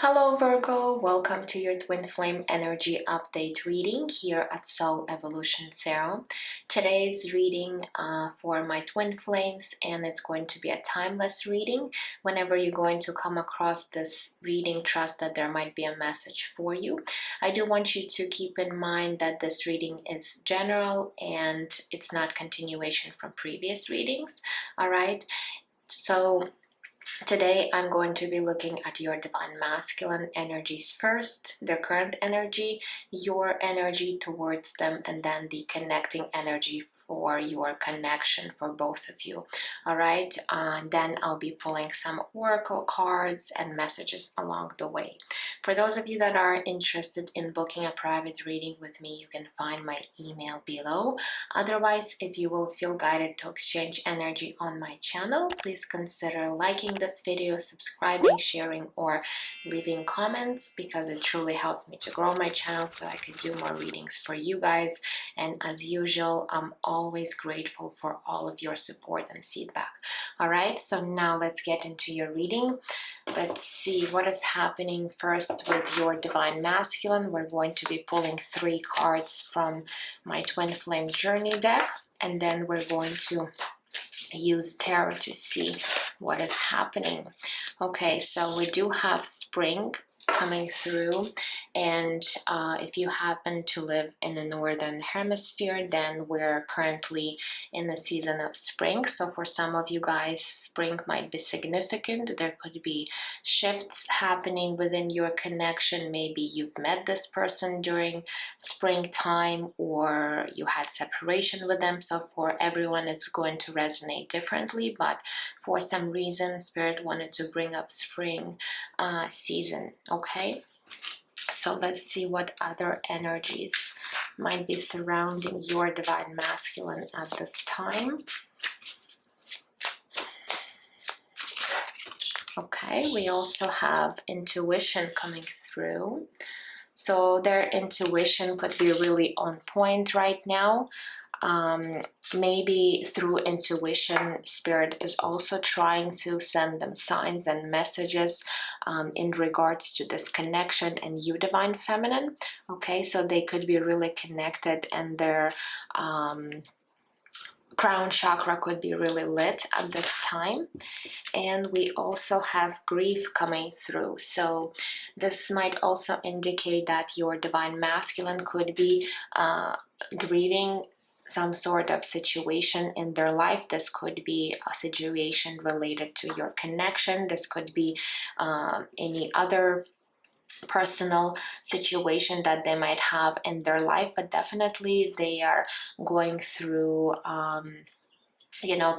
Hello Virgo, welcome to your Twin Flame Energy Update reading here at Soul Evolution Serum. Today's reading for my Twin Flames, and it's going to be a timeless reading. Whenever you're going to come across this reading, trust that there might be a message for you. I do want you to keep in mind that this reading is general and it's not continuation from previous readings, all right? So today, I'm going to be looking at your divine masculine energies first, their current energy, your energy towards them, and then the connecting energy for your connection for both of you. All right, then I'll be pulling some oracle cards and messages along the way. For those of you that are interested in booking a private reading with me, you can find my email below. Otherwise, if you will feel guided to exchange energy on my channel, please consider liking this video, subscribing, sharing, or leaving comments, because it truly helps me to grow my channel so I could do more readings for you guys. And as usual, I'm always grateful for all of your support and feedback. All right, so now let's get into your reading. Let's see what is happening first with your divine masculine. We're going to be pulling 3 cards from my Twin Flame Journey deck, and then we're going to use tarot to see what is happening. Okay, so we do have spring coming through, and if you happen to live in the northern hemisphere, then we're currently in the season of spring. So for some of you guys, spring might be significant. There could be shifts happening within your connection. Maybe you've met this person during springtime, or you had separation with them. So for everyone, it's going to resonate differently, but for some reason, Spirit wanted to bring up spring season. Okay, so let's see what other energies might be surrounding your divine masculine at this time. Okay, we also have intuition coming through. So their intuition could be really on point right now. Maybe through intuition, Spirit is also trying to send them signs and messages in regards to this connection and you, divine feminine. Okay, so they could be really connected, and their crown chakra could be really lit at this time. And we also have grief coming through. So this might also indicate that your divine masculine could be grieving some sort of situation in their life. This could be a situation related to your connection. This could be any other personal situation that they might have in their life, but definitely they are going through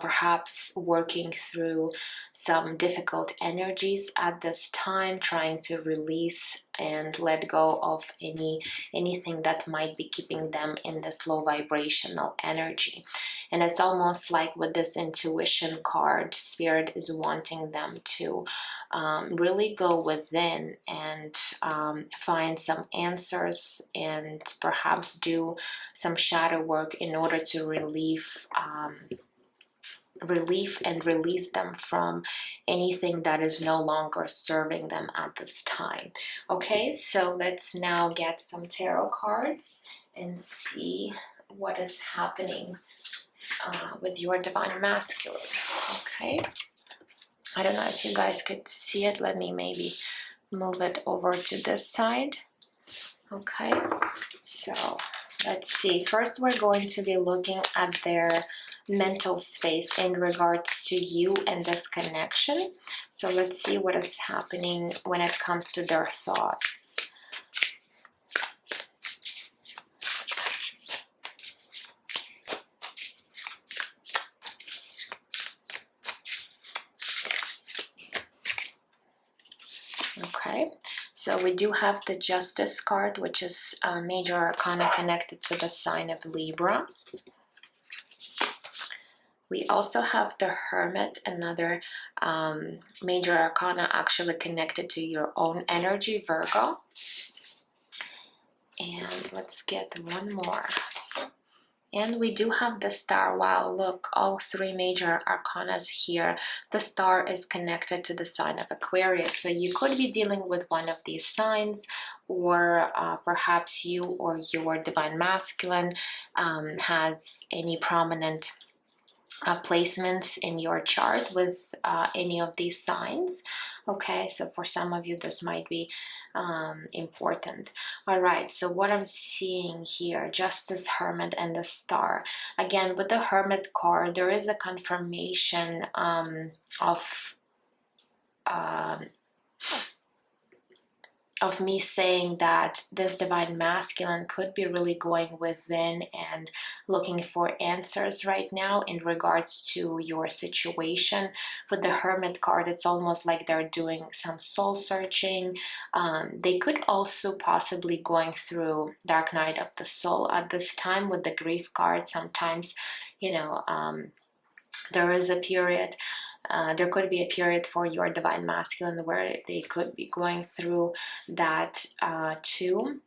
perhaps working through some difficult energies at this time, trying to release and let go of anything that might be keeping them in this low vibrational energy. And it's almost like with this intuition card, Spirit is wanting them to really go within and find some answers, and perhaps do some shadow work in order to relieve and release them from anything that is no longer serving them at this time. Okay, so let's now get some tarot cards and see what is happening with your divine masculine. Okay, I don't know if you guys could see it. Let me maybe move it over to this side. Okay, so let's see. First, we're going to be looking at their mental space in regards to you and this connection. So let's see what is happening when it comes to their thoughts. Okay, so we do have the Justice card, which is a major arcana connected to the sign of Libra. We also have the Hermit, another major arcana actually connected to your own energy, Virgo. And let's get one more. And we do have the star. Wow, look, all three major arcanas here. The star is connected to the sign of Aquarius. So you could be dealing with one of these signs, or perhaps you or your divine masculine has any prominent placements in your chart with any of these signs. Okay, so for some of you this might be important. All right, so what I'm seeing here, Justice, Hermit, and the Star. Again, with the Hermit card, there is a confirmation of me saying that this divine masculine could be really going within and looking for answers right now in regards to your situation. With the Hermit card, it's almost like they're doing some soul searching. They could also possibly going through dark night of the soul at this time. With the grief card, sometimes, you know, there is a period, there could be a period for your divine masculine where they could be going through that too.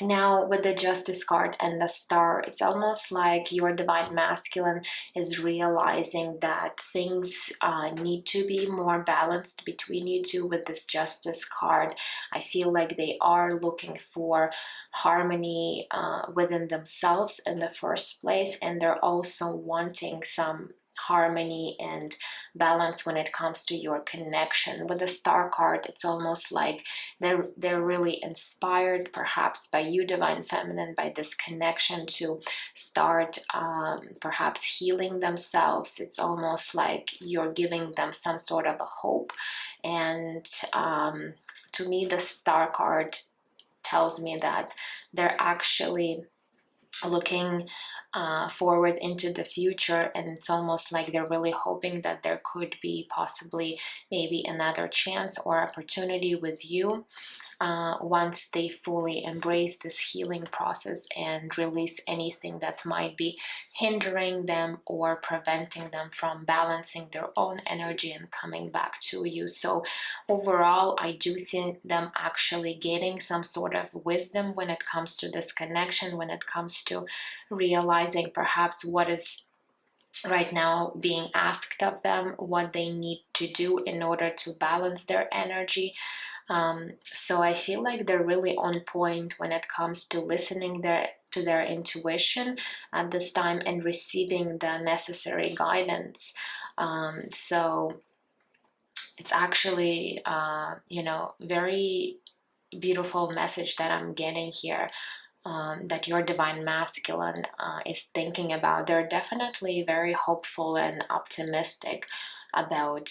Now, with the Justice card and the Star, it's almost like your divine masculine is realizing that things need to be more balanced between you two. With this Justice card, I feel like they are looking for harmony within themselves in the first place, and they're also wanting some harmony and balance when it comes to your connection. With the Star card, it's almost like they're really inspired perhaps by you, divine feminine, by this connection to start perhaps healing themselves. It's almost like you're giving them some sort of a hope. And to me, the Star card tells me that they're actually looking forward into the future, and it's almost like they're really hoping that there could be possibly maybe another chance or opportunity with you once they fully embrace this healing process and release anything that might be hindering them or preventing them from balancing their own energy and coming back to you. So overall, I do see them actually getting some sort of wisdom when it comes to this connection, when it comes to realizing perhaps what is right now being asked of them, what they need to do in order to balance their energy. So I feel like they're really on point when it comes to listening to their intuition at this time and receiving the necessary guidance. So it's actually, very beautiful message that I'm getting here. That your divine masculine is thinking about. They're definitely very hopeful and optimistic about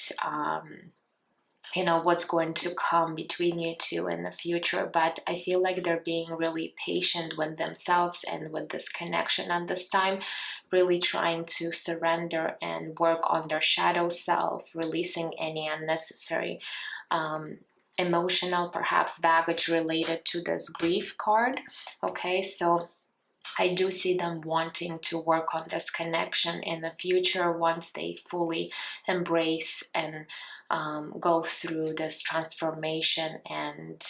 what's going to come between you two in the future, but I feel like they're being really patient with themselves and with this connection at this time, really trying to surrender and work on their shadow self, releasing any unnecessary emotional perhaps baggage related to this grief card. Okay, so I do see them wanting to work on this connection in the future once they fully embrace and go through this transformation and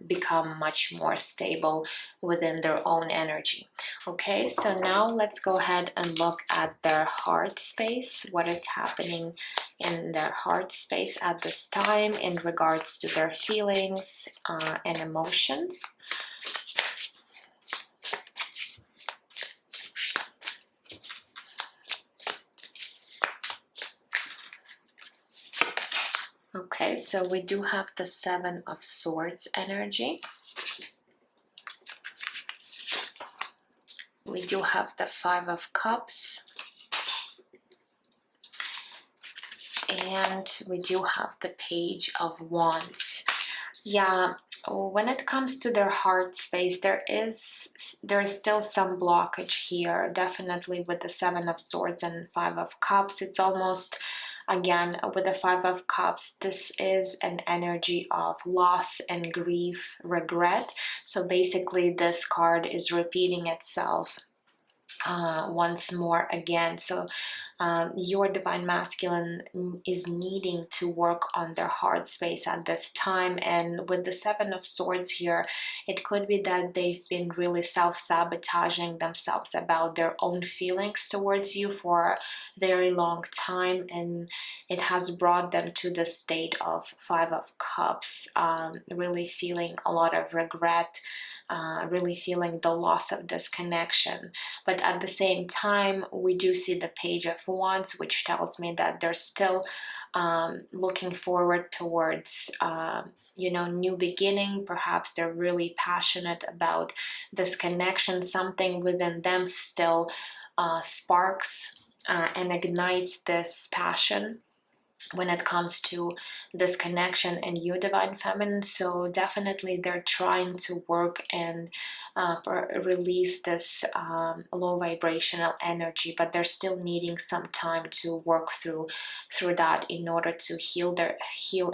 become much more stable within their own energy. Okay, so now let's go ahead and look at their heart space. What is happening in their heart space at this time in regards to their feelings and emotions. Okay, so we do have the Seven of Swords energy. We do have the Five of Cups. And we do have the Page of Wands. Yeah, when it comes to their heart space, there is still some blockage here. Definitely with the Seven of Swords and Five of Cups. It's almost, again, with the Five of Cups, this is an energy of loss and grief, regret. So basically this card is repeating itself once more again. So your Divine Masculine is needing to work on their heart space at this time. And with the Seven of Swords here, it could be that they've been really self-sabotaging themselves about their own feelings towards you for a very long time, and it has brought them to the state of Five of Cups, really feeling a lot of regret, really feeling the loss of this connection. But at the same time, we do see the Page of Wands, which tells me that they're still looking forward towards new beginning. Perhaps they're really passionate about this connection. Something within them still sparks and ignites this passion when it comes to this connection and you, Divine Feminine. So definitely they're trying to work and release this low vibrational energy, but they're still needing some time to work through that in order to heal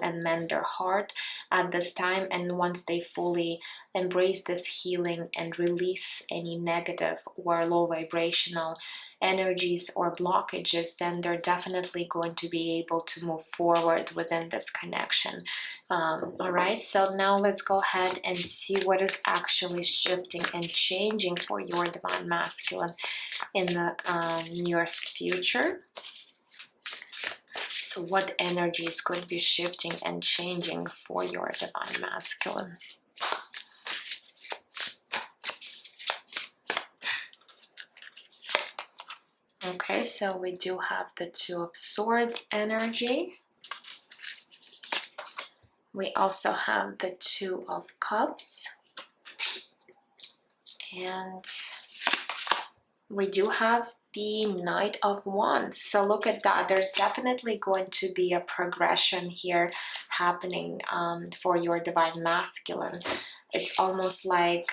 and mend their heart at this time. And once they fully embrace this healing and release any negative or low vibrational energies or blockages, then they're definitely going to be able to move forward within this connection. All right, so now let's go ahead and see what is actually shifting and changing for your Divine Masculine in the nearest future. So what energies could be shifting and changing for your Divine Masculine? Okay, so we do have the Two of Swords energy. We also have the Two of Cups. And we do have the Knight of Wands. So look at that. There's definitely going to be a progression here happening for your Divine Masculine. It's almost like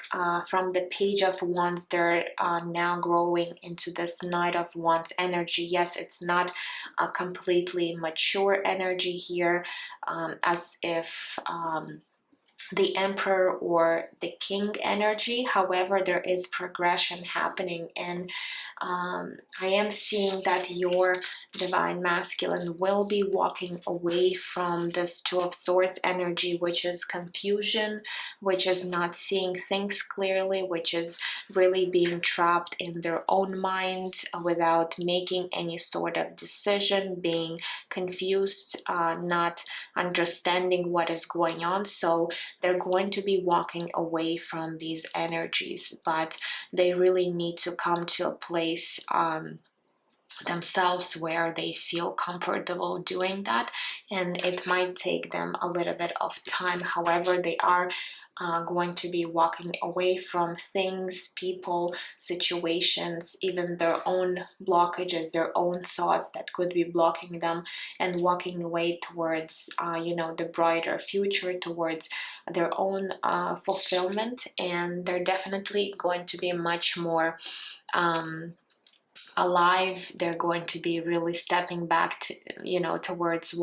from the Page of Wands, they're now growing into this Knight of Wands energy. Yes, it's not a completely mature energy here, as if the Emperor or the King energy. However, there is progression happening, and I am seeing that your Divine Masculine will be walking away from this Two of Swords energy, which is confusion, which is not seeing things clearly, which is really being trapped in their own mind without making any sort of decision, being confused, not understanding what is going on. So they're going to be walking away from these energies, but they really need to come to a place themselves where they feel comfortable doing that, and it might take them a little bit of time. However, they are going to be walking away from things, people, situations, even their own blockages, their own thoughts that could be blocking them, and walking away towards the brighter future, towards their own fulfillment. And they're definitely going to be much more alive. They're going to be really stepping back to, towards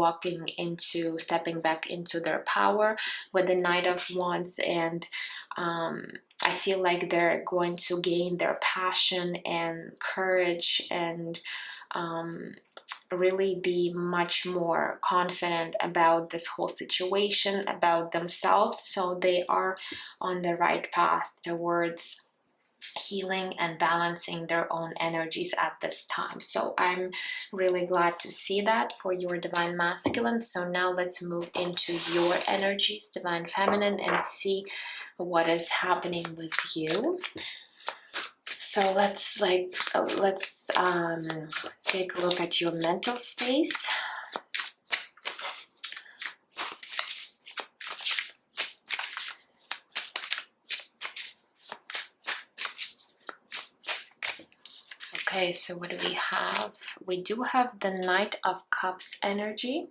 stepping back into their power with the Knight of Wands. And I feel like they're going to gain their passion and courage and really be much more confident about this whole situation, about themselves. So they are on the right path towards healing and balancing their own energies at this time. So I'm really glad to see that for your Divine Masculine. So now let's move into your energies, Divine Feminine, and see what is happening with you. So let's take a look at your mental space. Okay, so what do we have? We do have the Knight of Cups energy.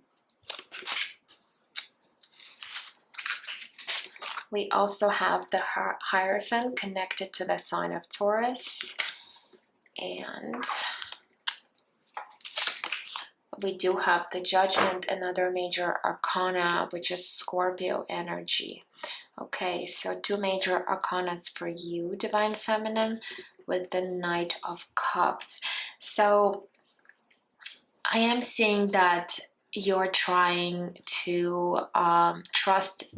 We also have the Hierophant connected to the sign of Taurus. And we do have the Judgment, another major arcana, which is Scorpio energy. Okay, so two major arcanas for you, Divine Feminine, with the Knight of Cups. So I am seeing that you're trying to trust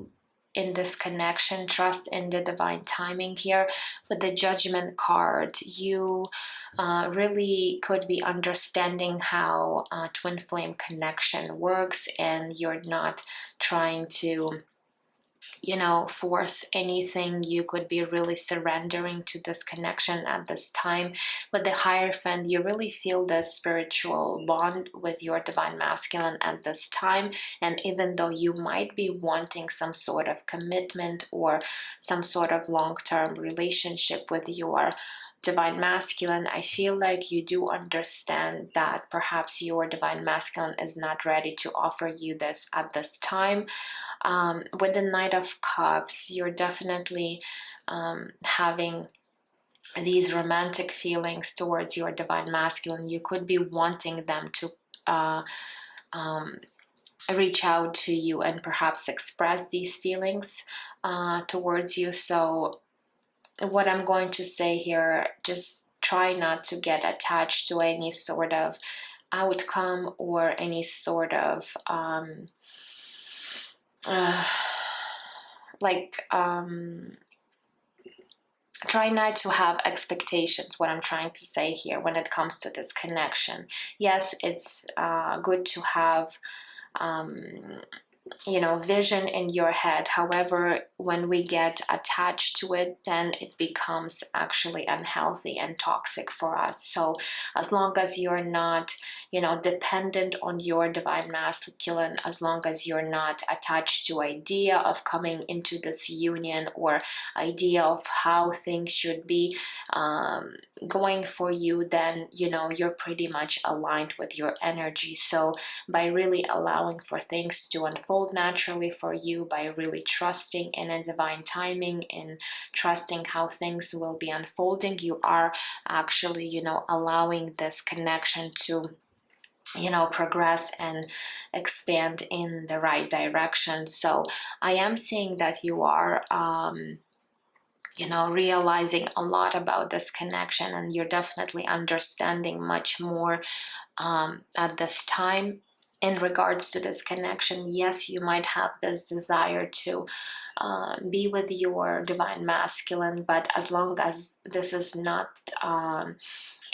in this connection, trust in the divine timing here. With the Judgment card, you really could be understanding how twin flame connection works, and you're not trying to force anything. You could be really surrendering to this connection at this time. But the Hierophant, you really feel the spiritual bond with your divine masculine at this time. And even though you might be wanting some sort of commitment or some sort of long-term relationship with your divine masculine, I feel like you do understand that perhaps your divine masculine is not ready to offer you this at this time. With the Knight of Cups, you're definitely having these romantic feelings towards your divine masculine. You could be wanting them to reach out to you and perhaps express these feelings towards you. So what I'm going to say here, just try not to get attached to any sort of outcome or any sort of try not to have expectations, what I'm trying to say here when it comes to this connection. Yes, it's good to have vision in your head. However, when we get attached to it, then it becomes actually unhealthy and toxic for us. So as long as you're not dependent on your divine masculine, as long as you're not attached to idea of coming into this union or idea of how things should be going for you, then you're pretty much aligned with your energy. So by really allowing for things to unfold naturally for you, by really trusting in a divine timing and trusting how things will be unfolding, you are actually allowing this connection to progress and expand in the right direction. So I am seeing that you are realizing a lot about this connection, and you're definitely understanding much more at this time in regards to this connection. Yes, you might have this desire to be with your divine masculine, but as long as this is not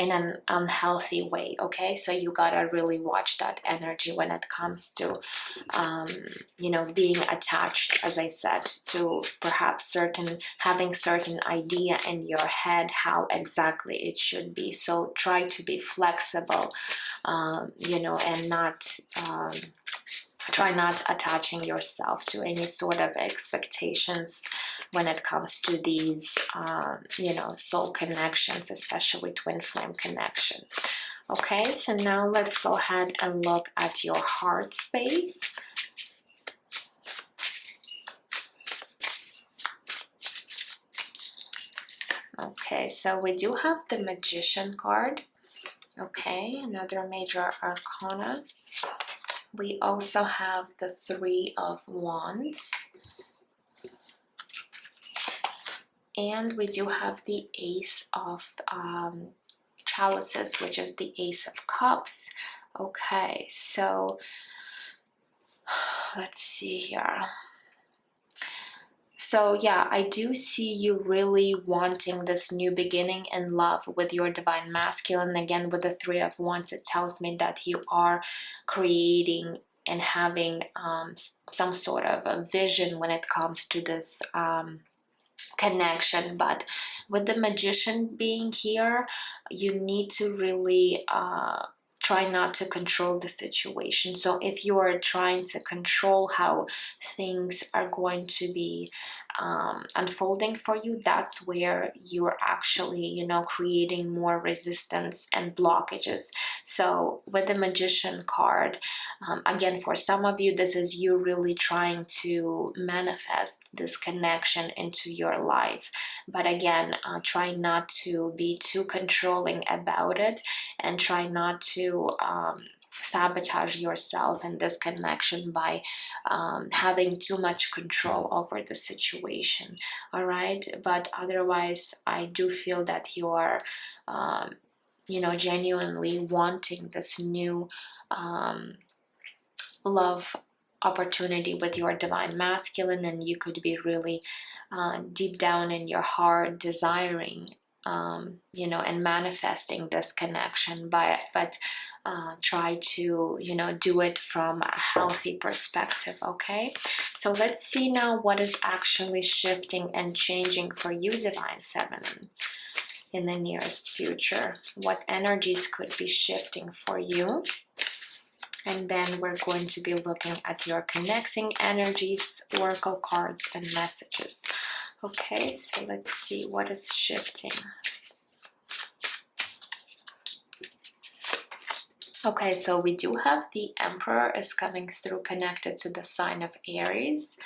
in an unhealthy way, okay? So you gotta really watch that energy when it comes to being attached, as I said, to perhaps having certain idea in your head how exactly it should be. So try to be flexible, and not try not attaching yourself to any sort of expectations when it comes to these soul connections, especially twin flame connection. Okay, so now let's go ahead and look at your heart space. Okay, so we do have the Magician card. Okay, another major arcana. We also have the Three of Wands. And we do have the Ace of Chalices, which is the Ace of Cups. Okay, so let's see here. So yeah, I do see you really wanting this new beginning in love with your divine masculine. Again, with the Three of Wands, it tells me that you are creating and having some sort of a vision when it comes to this connection. But with the Magician being here, you need to really try not to control the situation. So if you are trying to control how things are going to be unfolding for you, that's where you're actually creating more resistance and blockages. So with the Magician card, again, for some of you, this is you really trying to manifest this connection into your life. But again, try not to be too controlling about it, and try not to sabotage yourself in this connection by having too much control over the situation. All right, but otherwise I do feel that you are you know, genuinely wanting this new love opportunity with your divine masculine, and you could be really deep down in your heart desiring, you know, and manifesting this connection, but try to, you know, do it from a healthy perspective. Okay, so let's see now what is actually shifting and changing for you, divine feminine, in the nearest future. What energies could be shifting for you? And then we're going to be looking at your connecting energies, oracle cards, and messages. Okay, so let's see what is shifting. Okay, so we do have the Emperor is coming through, connected to the sign of Aries,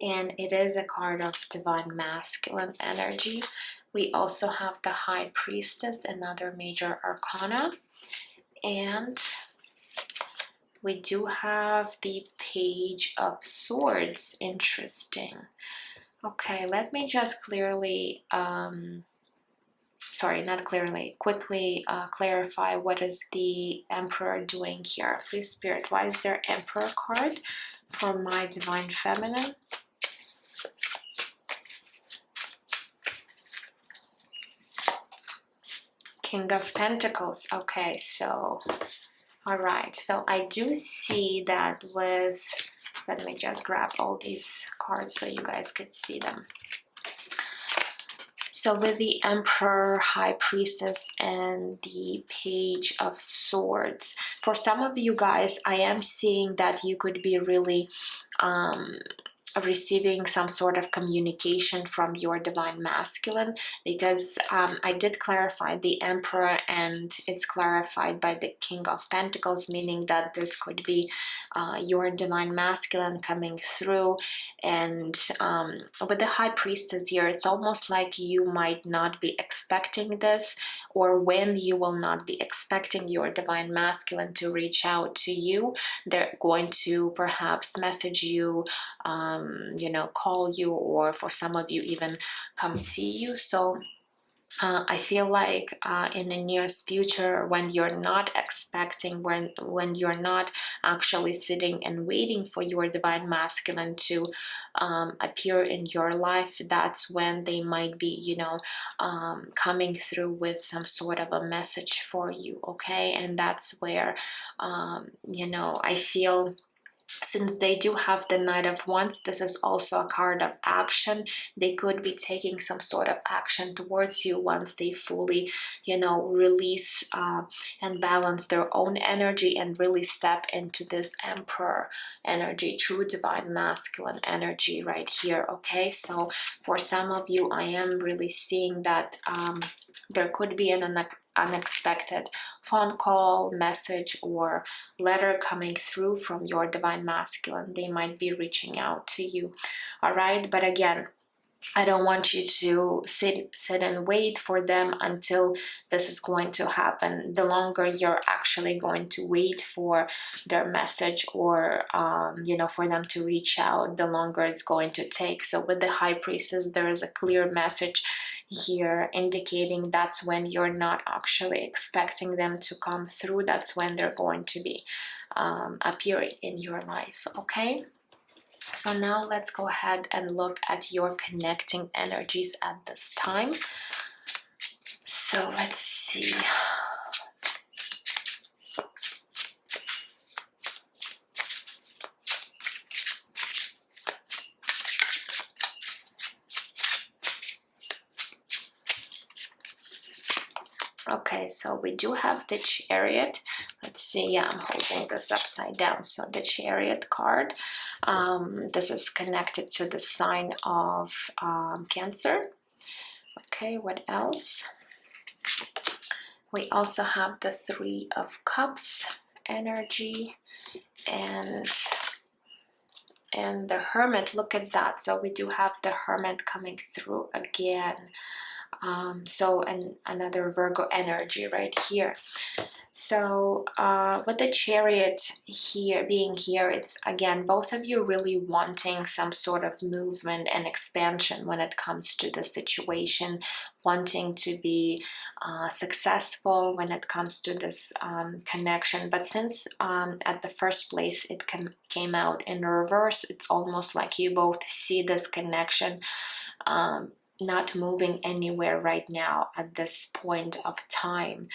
and it is a card of divine masculine energy. We also have the High Priestess, another major arcana, and we do have the Page of Swords. Interesting. Okay, let me just quickly clarify what is the Emperor doing here. Please, Spirit, why is there Emperor card for my divine feminine? King of Pentacles. Okay, so all right, so I do see that with, let me just grab all these cards so you guys could see them. So with the Emperor, High Priestess, and the Page of Swords, for some of you guys, I am seeing that you could be really receiving some sort of communication from your divine masculine, because I did clarify the Emperor and it's clarified by the King of Pentacles, meaning that this could be your divine masculine coming through. And with the High Priestess here, it's almost like you might not be expecting this, or when you will not be expecting your divine masculine to reach out to you, they're going to perhaps message you, you know, call you, or for some of you even come see you. So I feel like in the nearest future, when you're not expecting, when you're not actually sitting and waiting for your divine masculine to appear in your life, that's when they might be, you know, coming through with some sort of a message for you. Okay, and that's where you know, I feel, since they do have the Knight of Wands, this is also a card of action. They could be taking some sort of action towards you once they fully, you know, release and balance their own energy and really step into this Emperor energy, true divine masculine energy right here. Okay, so for some of you, I am really seeing that there could be an unexpected phone call, message, or letter coming through from your divine masculine. They might be reaching out to you. All right, but again, I don't want you to sit and wait for them until this is going to happen. The longer you're actually going to wait for their message, or you know, for them to reach out, the longer it's going to take. So with the High Priestess, there is a clear message here indicating that's when you're not actually expecting them to come through. That's when they're going to be appearing in your life. Okay, so now let's go ahead and look at your connecting energies at this time. So let's see. Okay, so we do have the Chariot. Let's see, yeah, I'm holding this upside down. So the Chariot card, this is connected to the sign of Cancer. Okay, what else? We also have the Three of Cups energy, and the Hermit. Look at that. So we do have the Hermit coming through again. And another Virgo energy right here. So with the Chariot here being here, it's again both of you really wanting some sort of movement and expansion when it comes to the situation, wanting to be successful when it comes to this connection. But since at the first place it came out in reverse, it's almost like you both see this connection not moving anywhere right now at this point of time.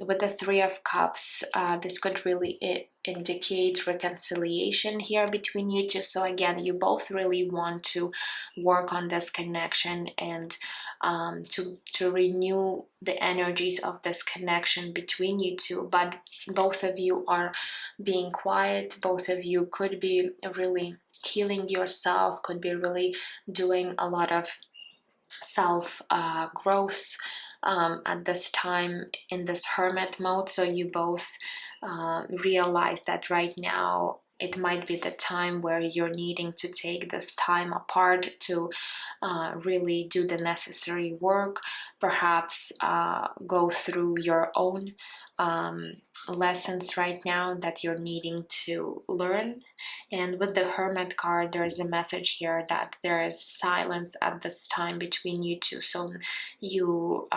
With the Three of Cups, this could really indicate reconciliation here between you two. So again, you both really want to work on this connection and to renew the energies of this connection between you two. But both of you are being quiet. Both of you could be really healing yourself, could be really doing a lot of self growth at this time in this hermit mode. So you both realize that right now it might be the time where you're needing to take this time apart to really do the necessary work, perhaps go through your own lessons right now that you're needing to learn. And with the Hermit card, there's a message here that there is silence at this time between you two. So you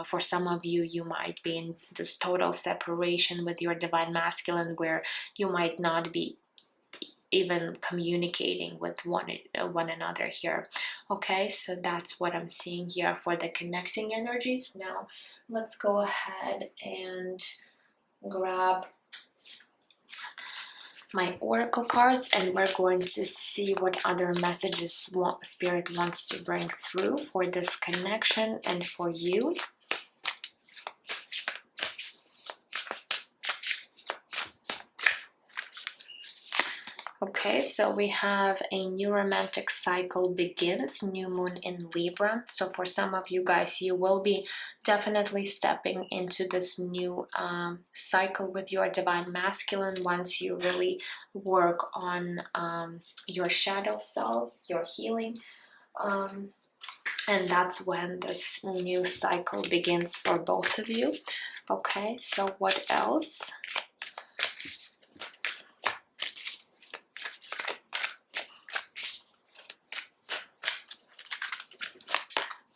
for some of you, you might be in this total separation with your divine masculine, where you might not be even communicating with one another here. Okay, so that's what I'm seeing here for the connecting energies. Now let's go ahead and grab my oracle cards, and we're going to see what other messages Spirit wants to bring through for this connection and for you. Okay, so we have a new romantic cycle begins, new moon in Libra. So for some of you guys, you will be definitely stepping into this new cycle with your divine masculine once you really work on your shadow self, your healing. And that's when this new cycle begins for both of you. Okay, so what else?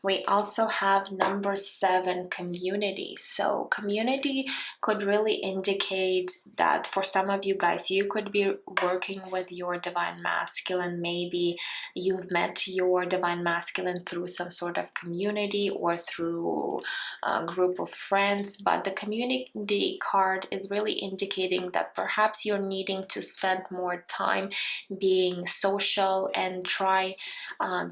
We also have number 7, community. So community could really indicate that for some of you guys, you could be working with your divine masculine. Maybe you've met your divine masculine through some sort of community or through a group of friends. But the community card is really indicating that perhaps you're needing to spend more time being social and try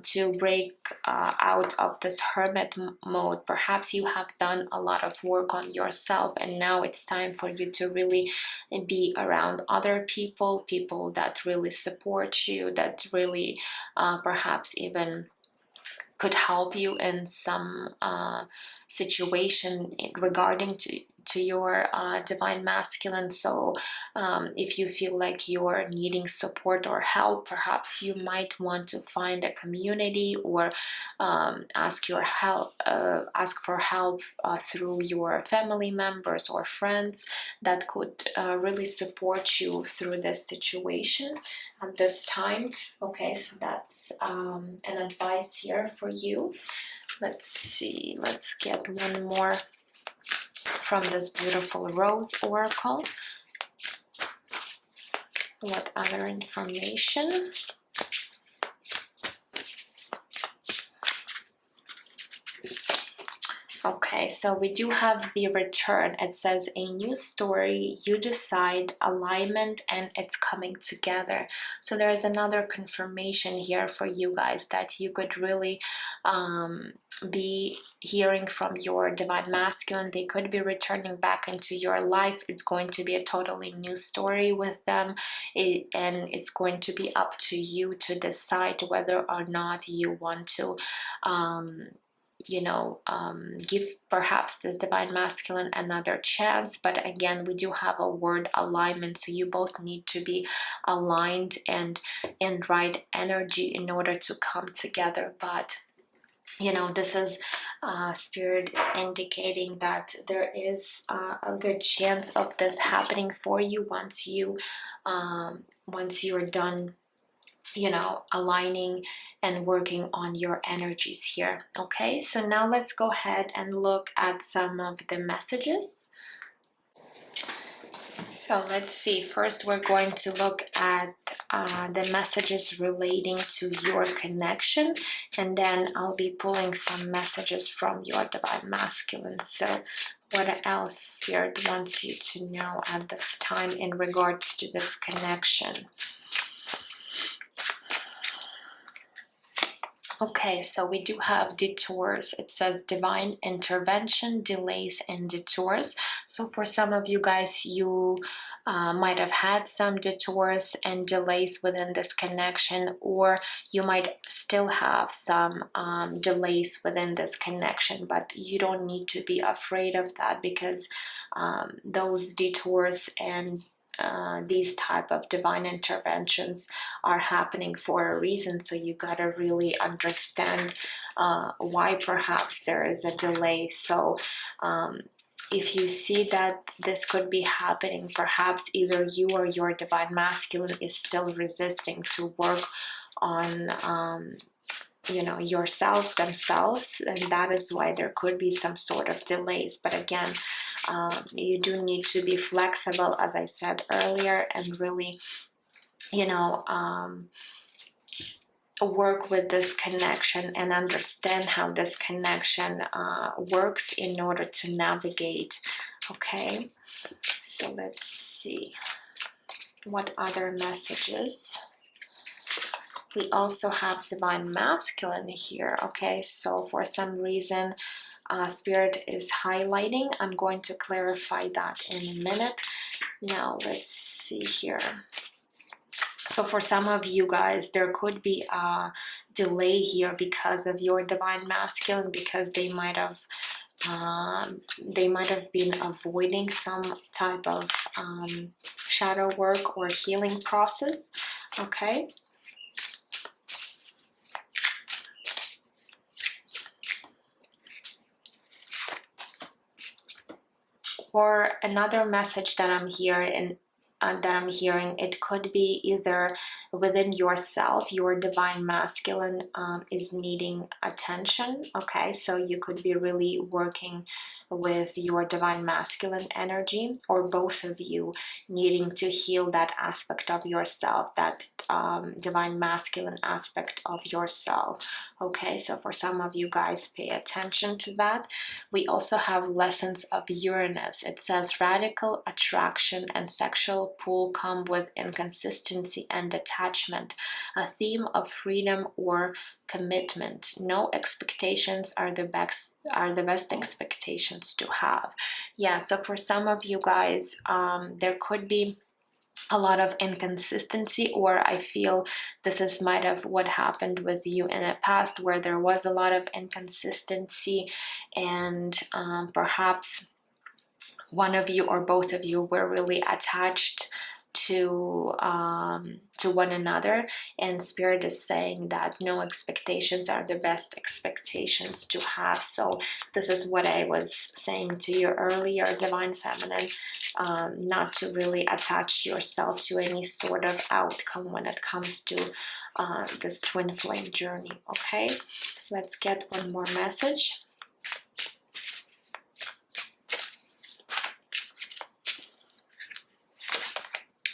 to break out of this hermit mode. Perhaps you have done a lot of work on yourself, and now it's time for you to really be around other people, people that really support you, that really perhaps even could help you in some situation regarding to your divine masculine. So if you feel like you're needing support or help, perhaps you might want to find a community or ask for help through your family members or friends that could really support you through this situation at this time. Okay, so that's an advice here for you. Let's see, let's get one more from this beautiful Rose Oracle. What other information? Okay, so we do have the return. It says a new story, you decide, alignment, and it's coming together. So there is another confirmation here for you guys that you could really be hearing from your divine masculine. They could be returning back into your life. It's going to be a totally new story with them, and it's going to be up to you to decide whether or not you want to give perhaps this divine masculine another chance. But again, we do have a word alignment, so you both need to be aligned and in right energy in order to come together. But this is Spirit is indicating that there is a good chance of this happening for you once you're done, you know, aligning and working on your energies here. Okay, so now let's go ahead and look at some of the messages. So let's see, first we're going to look at the messages relating to your connection, and then I'll be pulling some messages from your Divine Masculine. So what else Spirit wants you to know at this time in regards to this connection? Okay, so we do have detours. It says divine intervention, delays, and detours. So for some of you guys, you might have had some detours and delays within this connection, or you might still have some delays within this connection, but you don't need to be afraid of that, because those detours and these type of divine interventions are happening for a reason. So you got to really understand why perhaps there is a delay. So if you see that this could be happening, perhaps either you or your Divine Masculine is still resisting to work on you know, yourself, themselves, and that is why there could be some sort of delays. But again, you do need to be flexible, as I said earlier, and really, you know, work with this connection and understand how this connection works in order to navigate. Okay, so let's see what other messages. We also have Divine Masculine here. Okay, so for some reason Spirit is highlighting. I'm going to clarify that in a minute. Now let's see here. So for some of you guys, there could be a delay here because of your Divine Masculine, because they might have been avoiding some type of shadow work or healing process. Okay. Or another message that I'm hearing, it could be either within yourself, your Divine Masculine is needing attention. Okay, so you could be really working with your Divine Masculine energy, or both of you needing to heal that aspect of yourself, that Divine Masculine aspect of yourself. Okay, so for some of you guys, pay attention to that. We also have lessons of Uranus. It says radical attraction and sexual pull come with inconsistency and detachment, a theme of freedom or commitment. No expectations are the best expectations to have. Yeah, so for some of you guys, there could be a lot of inconsistency, or I feel this is might have what happened with you in the past, where there was a lot of inconsistency, and perhaps one of you or both of you were really attached to one another, and Spirit is saying that no expectations are the best expectations to have. So this is what I was saying to you earlier, Divine Feminine, not to really attach yourself to any sort of outcome when it comes to this twin flame journey. Okay, let's get one more message.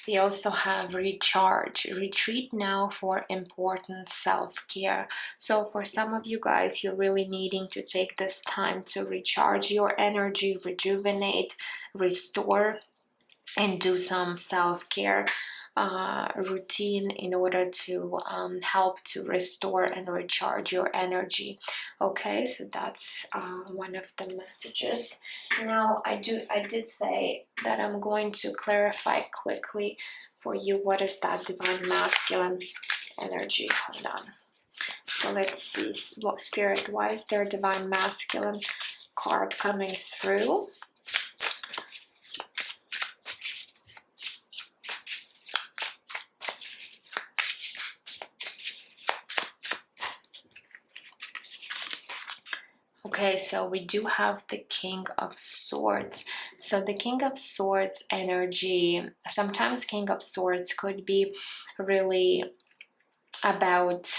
We also have recharge, retreat now for important self-care. So for some of you guys, you're really needing to take this time to recharge your energy, rejuvenate, restore, and do some self-care routine in order to help to restore and recharge your energy. Okay, so that's one of the messages. Now I did say that I'm going to clarify quickly for you what is that Divine Masculine energy. Hold on. So let's see what Spirit, why is there Divine Masculine card coming through? Okay, so we do have the King of Swords. So the King of Swords energy, sometimes King of Swords could be really about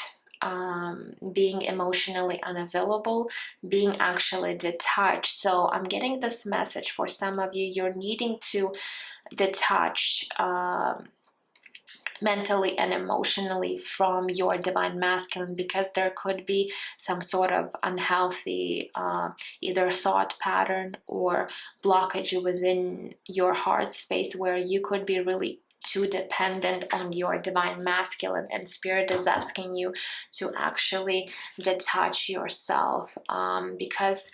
being emotionally unavailable, being actually detached. So I'm getting this message for some of you, you're needing to detach mentally and emotionally from your divine masculine, because there could be some sort of unhealthy either thought pattern or blockage within your heart space, where you could be really too dependent on your divine masculine, and spirit is asking you to actually detach yourself, because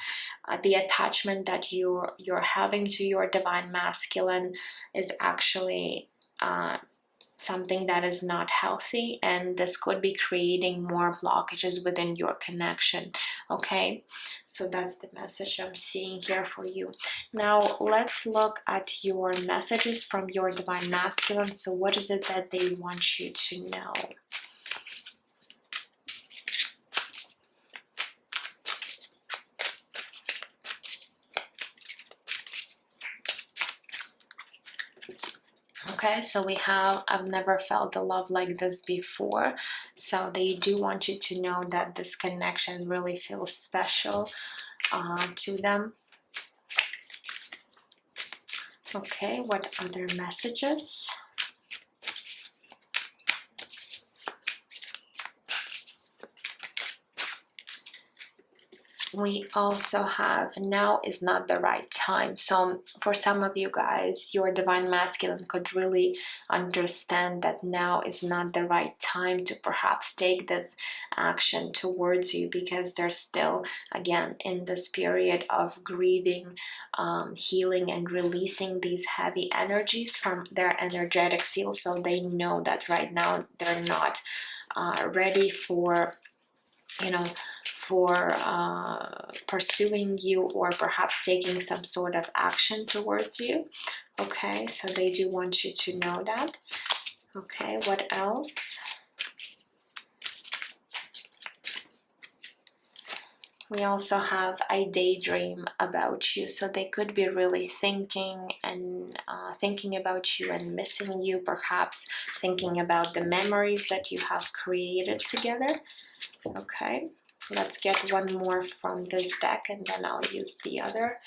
the attachment that you're having to your divine masculine is actually something that is not healthy, and this could be creating more blockages within your connection. Okay, so that's the message I'm seeing here for you. Now let's look at your messages from your divine masculine. So what is it that they want you to know? Okay, so we have, I've never felt a love like this before. So they do want you to know that this connection really feels special to them. Okay, what other messages? We also have now is not the right time. So for some of you guys, your divine masculine could really understand that now is not the right time to perhaps take this action towards you, because they're still, again, in this period of grieving, healing, and releasing these heavy energies from their energetic field. So they know that right now they're not ready for, you know, for pursuing you, or perhaps taking some sort of action towards you. Okay, so they do want you to know that. Okay, what else? We also have I daydream about you. So they could be really thinking and thinking about you and missing you, perhaps thinking about the memories that you have created together. Okay, let's get one more from this deck, and then I'll use the other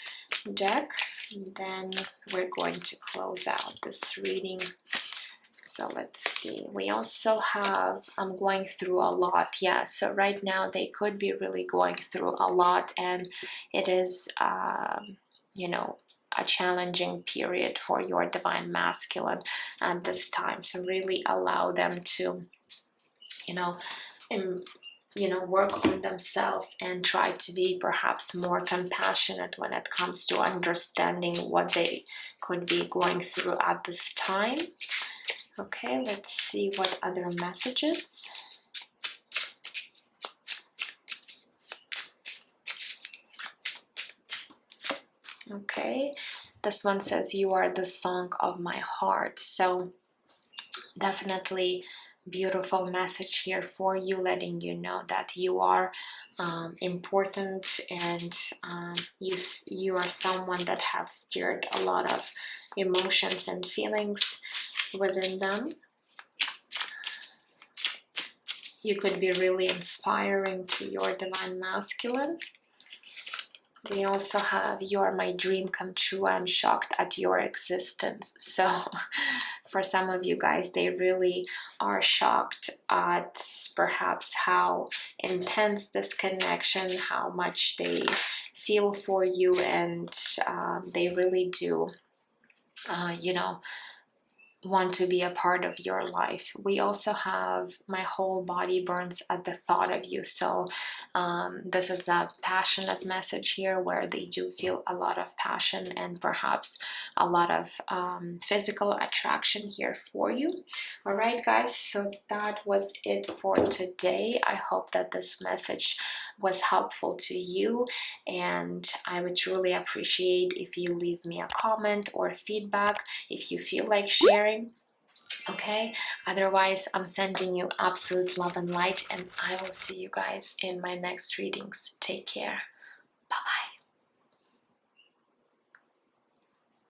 deck. And then we're going to close out this reading. So let's see. We also have, I'm going through a lot. Yeah, so right now they could be really going through a lot, and it is, you know, a challenging period for your divine masculine at this time. So really allow them to, you know, work on themselves and try to be perhaps more compassionate when it comes to understanding what they could be going through at this time. Okay, let's see what other messages. Okay, this one says, you are the song of my heart. So definitely beautiful message here for you, letting you know that you are important, and you are someone that have stirred a lot of emotions and feelings within them. You could be really inspiring to your divine masculine. We also have, you are my dream come true. I'm shocked at your existence. So for some of you guys, they really are shocked at perhaps how intense this connection, how much they feel for you, and they really do, want to be a part of your life. We also have, my whole body burns at the thought of you. So this is a passionate message here, where they do feel a lot of passion and perhaps a lot of physical attraction here for you. All right, guys, so that was it for today. I hope that this message was helpful to you, and I would truly appreciate if you leave me a comment or feedback if you feel like sharing. Okay, otherwise I'm sending you absolute love and light, and I will see you guys in my next readings. Take care. Bye-bye.